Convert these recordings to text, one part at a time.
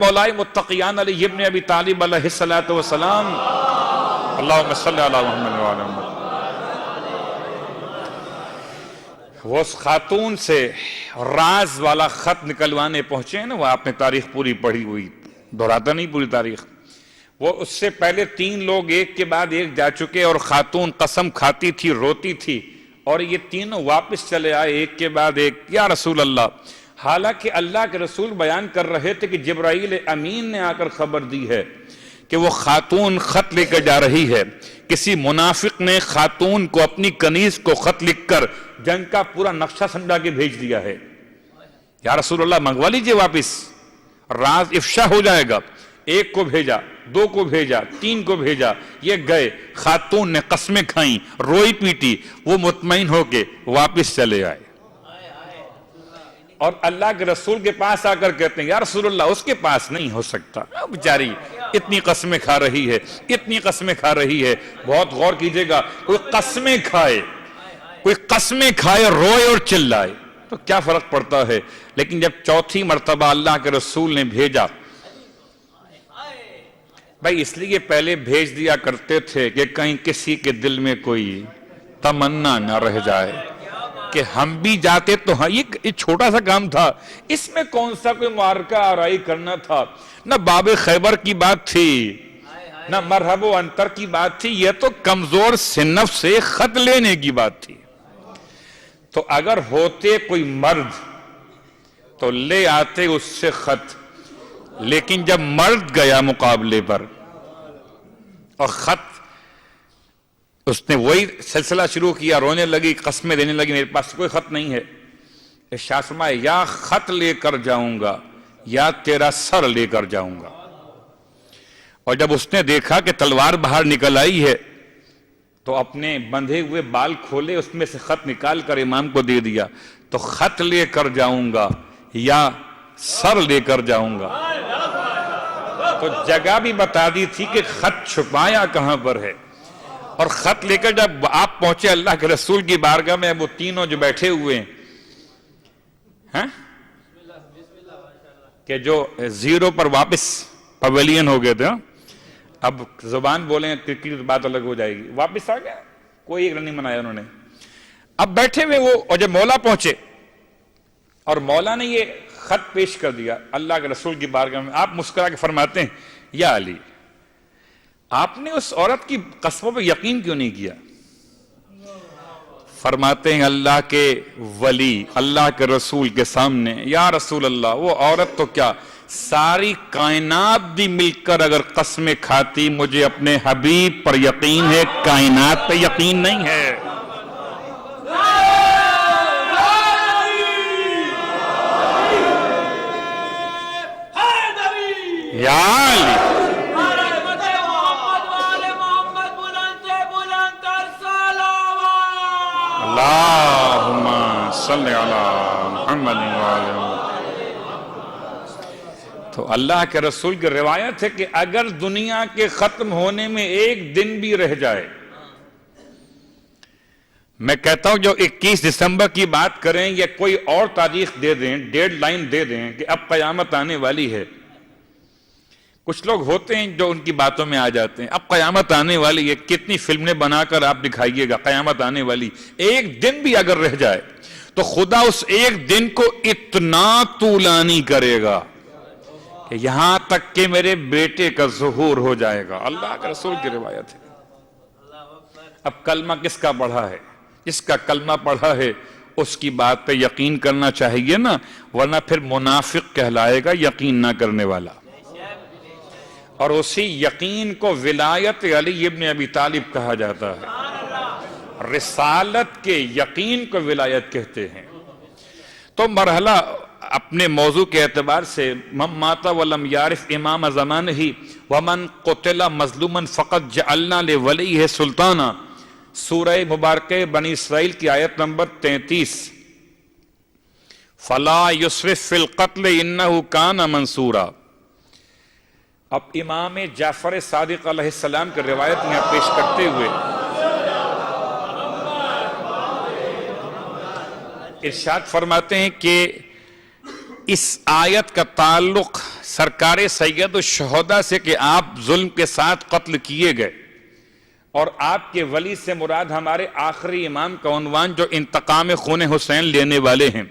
مولائی متقیان علی ابن ابی طالب علیہ السلام اللہم صلی علی محمد وعلی محمد. وہ اس خاتون سے راز والا خط نکلوانے پہنچے ہیں نا، وہ آپ نے تاریخ پوری پڑھی ہوئی، دہراتا نہیں پوری تاریخ. وہ اس سے پہلے 3 لوگ ایک کے بعد ایک جا چکے اور خاتون قسم کھاتی تھی، روتی تھی، اور یہ تینوں واپس چلے آئے ایک کے بعد ایک. یا رسول اللہ، حالانکہ اللہ کے رسول بیان کر رہے تھے کہ جبرائیل امین نے آ کر خبر دی ہے کہ وہ خاتون خط لے کر جا رہی ہے. کسی منافق نے خاتون کو اپنی کنیز کو خط لکھ کر جنگ کا پورا نقشہ سمجھا کے بھیج دیا ہے. یا رسول اللہ منگوا لیجئے واپس، راز افشا ہو جائے گا. 1 کو بھیجا، 2 کو بھیجا، 3 کو بھیجا، یہ گئے. خاتون نے قسمیں کھائیں، روئی پیٹی، وہ مطمئن ہو کے واپس چلے آئے. اور اللہ کے رسول کے پاس آ کر کہتے ہیں یا رسول اللہ اس کے پاس نہیں ہو سکتا، بیچاری اتنی قسمیں کھا رہی ہے، اتنی قسمیں کھا رہی ہے. بہت غور کیجئے گا، کوئی قسمیں کھائے روئے اور چلائے تو کیا فرق پڑتا ہے. لیکن جب 4تھی مرتبہ اللہ کے رسول نے بھیجا، بھائی اس لیے پہلے بھیج دیا کرتے تھے کہ کہیں کسی کے دل میں کوئی تمنا نہ رہ جائے کہ ہم بھی جاتے تو ہاں. یہ چھوٹا سا کام تھا، اس میں کون سا کوئی معرکہ آرائی کرنا تھا، نہ باب خیبر کی بات تھی، نہ مرحب و انتر کی بات تھی. یہ تو کمزور صنف سے خط لینے کی بات تھی. تو اگر ہوتے کوئی مرد تو لے آتے اس سے خط. لیکن جب مرد گیا مقابلے پر اور خط، اس نے وہی سلسلہ شروع کیا، رونے لگی، قسمیں دینے لگی، میرے پاس کوئی خط نہیں ہے. ارشاد فرمایا یا خط لے کر جاؤں گا یا تیرا سر لے کر جاؤں گا. اور جب اس نے دیکھا کہ تلوار باہر نکل آئی ہے تو اپنے بندھے ہوئے بال کھولے، اس میں سے خط نکال کر امام کو دے دیا. تو خط لے کر جاؤں گا یا سر لے کر جاؤں گا. تو جگہ بھی بتا دی تھی کہ خط چھپایا کہاں پر ہے. اور خط لے کر جب آپ پہنچے اللہ کے رسول کی بارگاہ میں، وہ تینوں جو بیٹھے ہوئے ہیں کہ جو 0 پر واپس پویلین ہو گئے تھے، اب زبان بولیں کرکٹ بات الگ ہو جائے گی، واپس آ گیا، کوئی ایک رن نہیں منایا انہوں نے. اب بیٹھے ہوئے وہ، اور جب مولا پہنچے اور مولا نے یہ خط پیش کر دیا اللہ کے رسول کی بارگاہ میں، آپ مسکرا کے فرماتے ہیں یا علی، آپ نے اس عورت کی قسموں پہ یقین کیوں نہیں کیا؟ فرماتے ہیں اللہ کے ولی اللہ کے رسول کے سامنے، یا رسول اللہ وہ عورت تو کیا، ساری کائنات بھی مل کر اگر قسمیں کھاتی، مجھے اپنے حبیب پر یقین ہے، کائنات پہ یقین نہیں ہے. یا علی اللہم صلی علی محمد وعلی محمد. تو اللہ کے رسول کی روایت ہے کہ اگر دنیا کے ختم ہونے میں 1 دن بھی رہ جائے، میں کہتا ہوں جو 21 دسمبر کی بات کریں یا کوئی اور تاریخ دے دیں، ڈیڈ لائن دے دیں کہ اب قیامت آنے والی ہے. کچھ لوگ ہوتے ہیں جو ان کی باتوں میں آ جاتے ہیں، اب قیامت آنے والی ہے، کتنی فلمیں بنا کر آپ دکھائیے گا، قیامت آنے والی. 1 دن بھی اگر رہ جائے تو خدا اس 1 دن کو اتنا طولانی کرے گا کہ یہاں تک کہ میرے بیٹے کا ظہور ہو جائے گا. اللہ کے رسول کی روایت ہے. اب کلمہ کس کا پڑھا ہے؟ جس کا کلمہ پڑھا ہے اس کی بات پہ یقین کرنا چاہیے نا، ورنہ پھر منافق کہلائے گا، یقین نہ کرنے والا. اور اسی یقین کو ولایت علی ابن ابی طالب کہا جاتا ہے. رسالت کے یقین کو ولایت کہتے ہیں. تو مرحلہ اپنے موضوع کے اعتبار سے من مات ولم یعرف امام زمانہ ومن قتل مظلوما فقد جعلنا لولیہ سلطانا. سورہ مبارکہ بنی اسرائیل کی آیت نمبر 33. فلا یسرف فی القتل انہ کان منصورا. اب امام جعفر صادق علیہ السلام کی روایت میں پیش کرتے ہوئے ارشاد فرماتے ہیں کہ اس آیت کا تعلق سرکار سید الشہداء سے کہ آپ ظلم کے ساتھ قتل کیے گئے، اور آپ کے ولی سے مراد ہمارے آخری امام کا عنوان جو انتقام خون حسین لینے والے ہیں،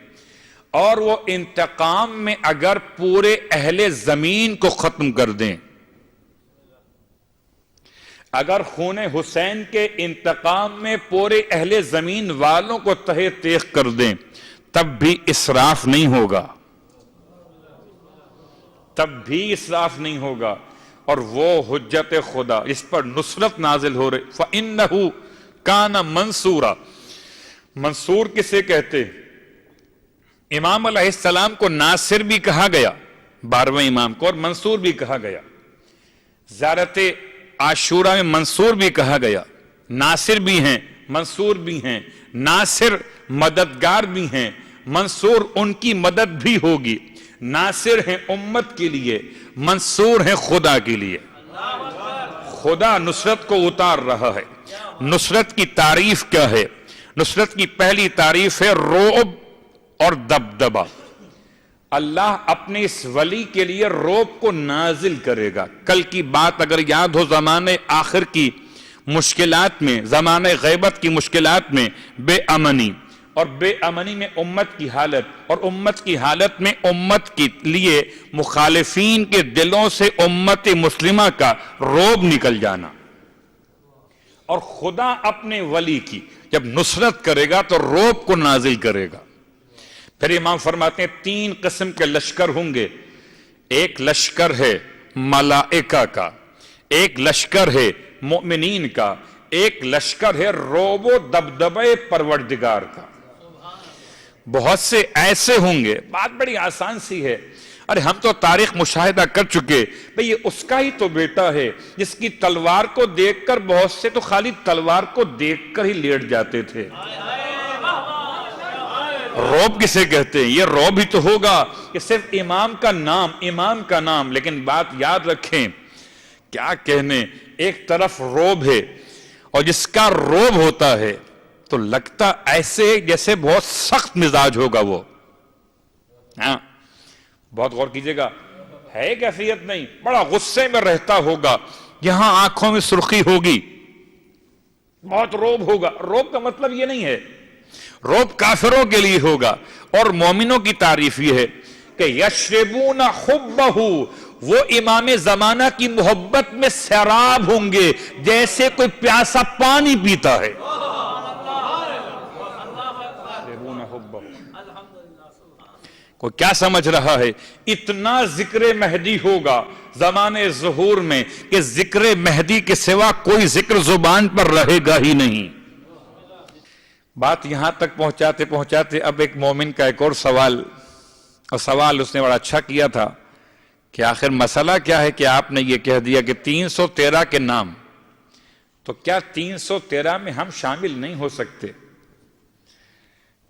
اور وہ انتقام میں اگر پورے اہل زمین کو ختم کر دیں، اگر خون حسین کے انتقام میں پورے اہل زمین والوں کو تہہ تیغ کر دیں، تب بھی اسراف نہیں ہوگا، تب بھی اسراف نہیں ہوگا۔ اور وہ حجت خدا اس پر نصرت نازل ہو رہی، فَإِنَّهُ كَانَ مَنصُورًا۔ منصور کسے کہتے؟ امام علیہ السلام کو ناصر بھی کہا گیا، 12ویں امام کو، اور منصور بھی کہا گیا۔ زیارت عاشورہ میں منصور بھی کہا گیا، ناصر بھی ہیں منصور بھی ہیں، ناصر مددگار بھی ہیں، منصور ان کی مدد بھی ہوگی۔ ناصر ہیں امت کے لیے، منصور ہیں خدا کے لیے۔ خدا نصرت کو اتار رہا ہے۔ نصرت کی تعریف کیا ہے؟ نصرت کی پہلی تعریف ہے رعب اور دبدبہ۔ اللہ اپنے اس ولی کے لیے رعب کو نازل کرے گا۔ کل کی بات اگر یاد ہو، زمانے آخر کی مشکلات میں، زمانے غیبت کی مشکلات میں بے امنی، اور بے امنی میں امت کی حالت، اور امت کی حالت میں امت کے لیے مخالفین کے دلوں سے امت مسلمہ کا رعب نکل جانا، اور خدا اپنے ولی کی جب نصرت کرے گا تو رعب کو نازل کرے گا۔ پھر امام فرماتے ہیں 3 قسم کے لشکر ہوں گے۔ ایک لشکر ہے ملائکہ کا، ایک لشکر ہے مؤمنین کا، ایک لشکر ہے رعب و دبدبہ پروردگار کا۔ بہت سے ایسے ہوں گے، بات بڑی آسان سی ہے، ارے ہم تو تاریخ مشاہدہ کر چکے، بھئی یہ اس کا ہی تو بیٹا ہے جس کی تلوار کو دیکھ کر بہت سے تو خالی تلوار کو دیکھ کر ہی لیٹ جاتے تھے۔ رعب کسے کہتے ہیں؟ یہ رعب ہی تو ہوگا کہ صرف امام کا نام، لیکن بات یاد رکھیں، کیا کہنے، ایک طرف رعب ہے، اور جس کا رعب ہوتا ہے تو لگتا ایسے جیسے بہت سخت مزاج ہوگا وہ۔ ہاں بہت غور کیجئے گا، ہے کیفیت نہیں، بڑا غصے میں رہتا ہوگا، یہاں آنکھوں میں سرخی ہوگی، بہت رعب ہوگا۔ رعب کا مطلب یہ نہیں ہے، رعب کافروں کے لیے ہوگا، اور مومنوں کی تعریف یہ ہے کہ یشربون حبہ، وہ امام زمانہ کی محبت میں سیراب ہوں گے جیسے کوئی پیاسا پانی پیتا ہے۔ کوئی کیا سمجھ رہا ہے؟ اتنا ذکر مہدی ہوگا زمانے ظہور میں کہ ذکر مہدی کے سوا کوئی ذکر زبان پر رہے گا ہی نہیں۔ بات یہاں تک پہنچاتے پہنچاتے اب ایک مومن کا ایک اور سوال، اور سوال اس نے بڑا اچھا کیا تھا کہ آخر مسئلہ کیا ہے کہ آپ نے یہ کہہ دیا کہ 313 کے نام، تو کیا 313 میں ہم شامل نہیں ہو سکتے؟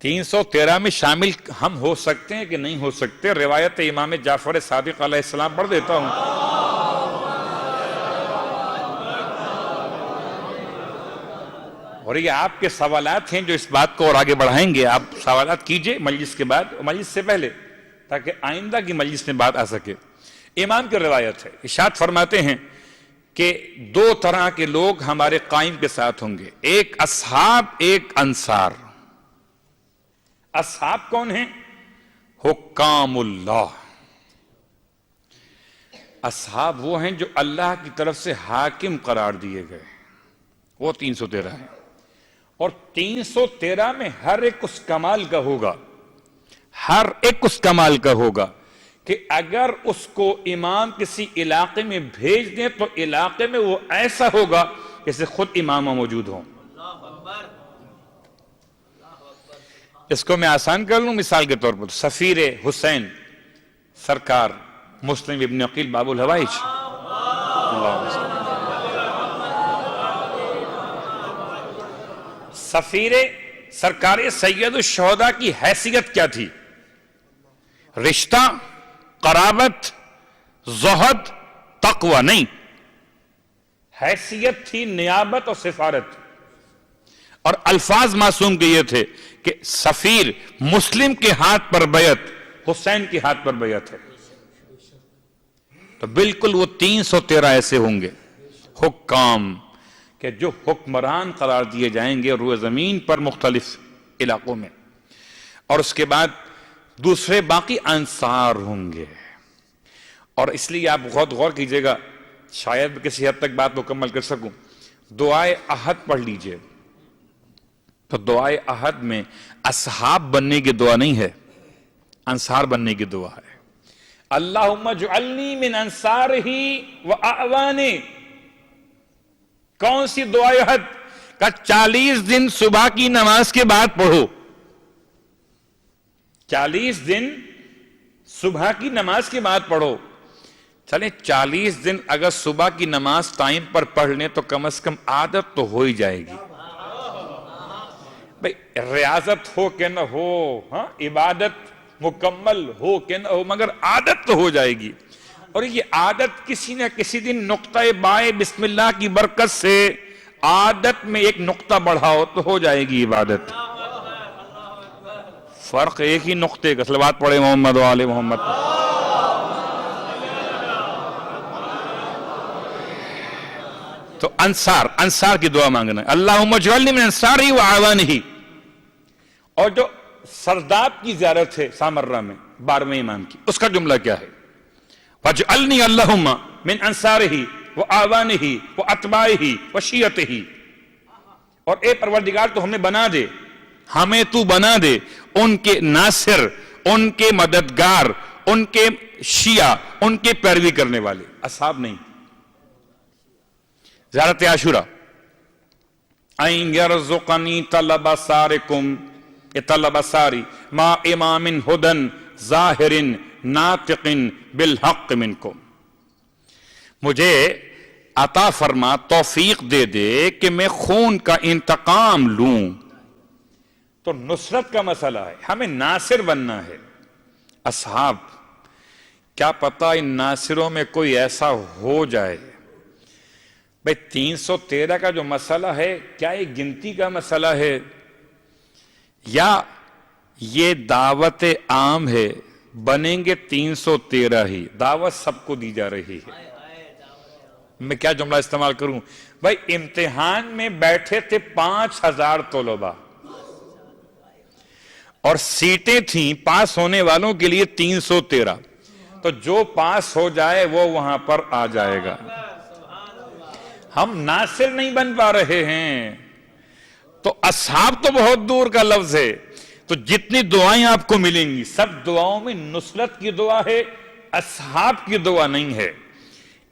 313 میں شامل ہم ہو سکتے ہیں کہ نہیں ہو سکتے؟ روایت امام جعفر صادق علیہ السلام پڑھ دیتا ہوں۔ اور یہ آپ کے سوالات ہیں جو اس بات کو اور آگے بڑھائیں گے۔ آپ سوالات کیجئے مجلس کے بعد، مجلس سے پہلے، تاکہ آئندہ کی مجلس میں بات آ سکے۔ امام کی روایت ہے، ارشاد فرماتے ہیں کہ 2 طرح کے لوگ ہمارے قائم کے ساتھ ہوں گے، ایک اصحاب، ایک انصار۔ اصحاب کون ہیں؟ حکام اللہ۔ اصحاب وہ ہیں جو اللہ کی طرف سے حاکم قرار دیے گئے، وہ 313 ہیں۔ اور 313 میں ہر ایک اس کمال کا ہوگا، ہر ایک اس کمال کا ہوگا کہ اگر اس کو امام کسی علاقے میں بھیج دیں تو علاقے میں وہ ایسا ہوگا جیسے خود امام موجود ہوں۔ اس کو میں آسان کر لوں مثال کے طور پر، سفیر حسین سرکار مسلم ابن عقیل باب الحوائج، سفیر سرکار سید الشہداء کی حیثیت کیا تھی؟ رشتہ، قرابت، زہد، تقوی نہیں، حیثیت تھی نیابت اور سفارت۔ اور الفاظ معصوم کے یہ تھے کہ سفیر مسلم کے ہاتھ پر بیعت، حسین کے ہاتھ پر بیعت ہے. تو بالکل وہ 313 ایسے ہوں گے حکام کہ جو حکمران قرار دیے جائیں گے روئے زمین پر مختلف علاقوں میں. اور اس کے بعد دوسرے باقی انصار ہوں گے. اور اس لیے آپ بہت غور کیجئے گا، شاید کسی حد تک بات مکمل کر سکوں. دعائے عہد پڑھ لیجئے تو دعائے عہد میں اصحاب بننے کی دعا نہیں ہے، انصار بننے کی دعا ہے. اللہم اجعلنی من انصارہ و اعوانہ. کون سی دعائے عہد؟ کہ 40 دن صبح کی نماز کے بعد پڑھو. 40 دن صبح کی نماز کے بعد پڑھو. چلیں 40 دن اگر صبح کی نماز ٹائم پر پڑھ لیں تو کم از کم عادت تو ہو ہی جائے گی. بھئی ریاضت ہو کہ نہ ہو، ہاں عبادت مکمل ہو کہ نہ ہو، مگر عادت تو ہو جائے گی. اور یہ عادت کسی نہ کسی دن نقطہ بائے بسم اللہ کی برکت سے عادت میں ایک نقطہ بڑھاؤ تو ہو جائے گی عبادت. فرق ایک ہی نقطے کا. صلوات پڑھے محمد و آل محمد. تو انصار کی دعا مانگنا ہے. اللہم اجعلنی من انصارہ و اعوانہ. اور جو سرداب کی زیارت ہے سامرہ میں 12ویں امام کی، اس کا جملہ کیا ہے؟ وَاجْعَلْنِي اللَّهُمَّ مِنْ أَنصَارِهِ وَآوَانِهِ وَأَتْبَاعِهِ وَشِيَّتِهِ. اور اے پروردگار تو ہمیں بنا دے، ہمیں تو بنا دے ان کے ناصر، ان کے مددگار، ان کے شیعہ، ان کے پیروی کرنے والے. اصحاب نہیں. زیارت عاشورہ. اَن يَرْزُقَنِي طَلَبَ سَارِكُمْ طلب ساری ما امام ہدن ظاہر ناطق بالحق منکم. مجھے عطا فرما، توفیق دے دے کہ میں خون کا انتقام لوں. تو نصرت کا مسئلہ ہے، ہمیں ناصر بننا ہے. اصحاب کیا پتہ ان ناصروں میں کوئی ایسا ہو جائے. بھئی 313 کا جو مسئلہ ہے، کیا یہ گنتی کا مسئلہ ہے یا یہ دعوت عام ہے؟ بنیں گے 313 ہی. دعوت سب کو دی جا رہی ہے. میں کیا جملہ استعمال کروں؟ بھائی امتحان میں بیٹھے تھے 5000 طلباء اور سیٹیں تھیں پاس ہونے والوں کے لیے 313. تو جو پاس ہو جائے وہ وہاں پر آ جائے گا. ہم ناصر نہیں بن پا رہے ہیں. تو اصحاب تو بہت دور کا لفظ ہے. تو جتنی دعائیں آپ کو ملیں گی سب دعاؤں میں نصرت کی دعا ہے، اصحاب کی دعا نہیں ہے.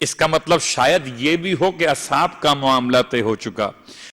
اس کا مطلب شاید یہ بھی ہو کہ اصحاب کا معاملہ طے ہو چکا.